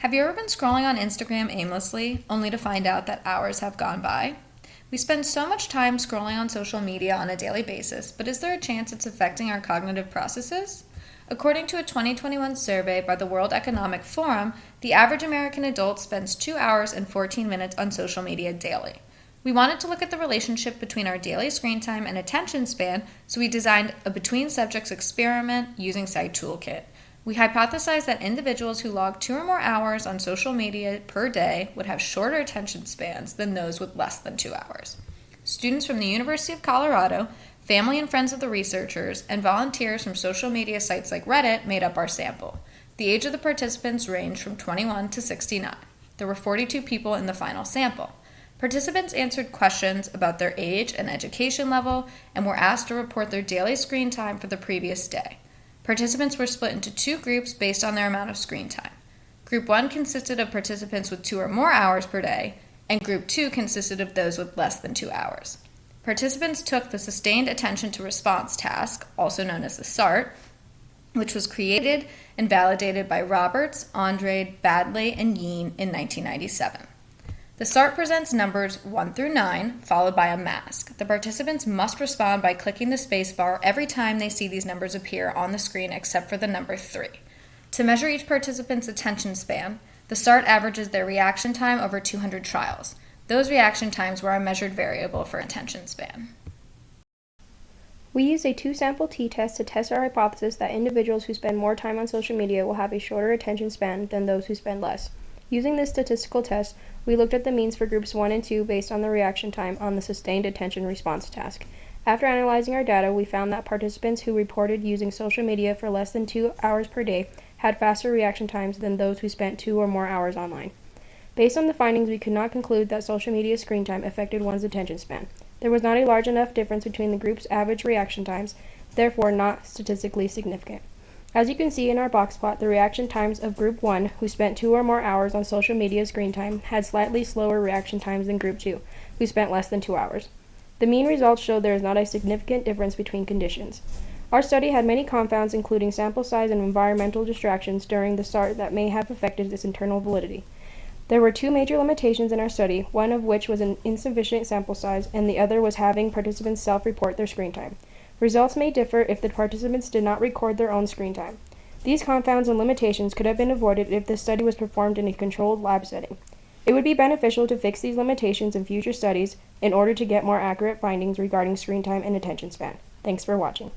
Have you ever been scrolling on Instagram aimlessly, only to find out that hours have gone by? We spend so much time scrolling on social media on a daily basis, but is there a chance it's affecting our cognitive processes? According to a 2021 survey by the World Economic Forum, the average American adult spends 2 hours and 14 minutes on social media daily. We wanted to look at the relationship between our daily screen time and attention span, so we designed a between subjects experiment using Site Toolkit. We hypothesized that individuals who log 2 or more hours on social media per day would have shorter attention spans than those with less than 2 hours. Students from the University of Colorado, family and friends of the researchers, and volunteers from social media sites like Reddit made up our sample. The age of the participants ranged from 21 to 69. There were 42 people in the final sample. Participants answered questions about their age and education level and were asked to report their daily screen time for the previous day. Participants were split into 2 groups based on their amount of screen time. Group 1 consisted of participants with 2 or more hours per day, and Group 2 consisted of those with less than 2 hours. Participants took the Sustained Attention to Response task, also known as the SART, which was created and validated by Roberts, Andrade, Badley, and Yeen in 1997. The SART presents numbers 1 through 9, followed by a mask. The participants must respond by clicking the spacebar every time they see these numbers appear on the screen except for the number 3. To measure each participant's attention span, the SART averages their reaction time over 200 trials. Those reaction times were a measured variable for attention span. We used a 2-sample t-test to test our hypothesis that individuals who spend more time on social media will have a shorter attention span than those who spend less. Using this statistical test, we looked at the means for groups 1 and 2 based on the reaction time on the Sustained Attention Response task. After analyzing our data, we found that participants who reported using social media for less than 2 hours per day had faster reaction times than those who spent 2 or more hours online. Based on the findings, we could not conclude that social media screen time affected one's attention span. There was not a large enough difference between the group's average reaction times, therefore not statistically significant. As you can see in our box plot, the reaction times of Group 1, who spent 2 or more hours on social media screen time, had slightly slower reaction times than Group 2, who spent less than 2 hours. The mean results showed there is not a significant difference between conditions. Our study had many confounds, including sample size and environmental distractions during the SART that may have affected its internal validity. There were 2 major limitations in our study, one of which was an insufficient sample size, and the other was having participants self-report their screen time. Results may differ if the participants did not record their own screen time. These confounds and limitations could have been avoided if the study was performed in a controlled lab setting. It would be beneficial to fix these limitations in future studies in order to get more accurate findings regarding screen time and attention span. Thanks for watching.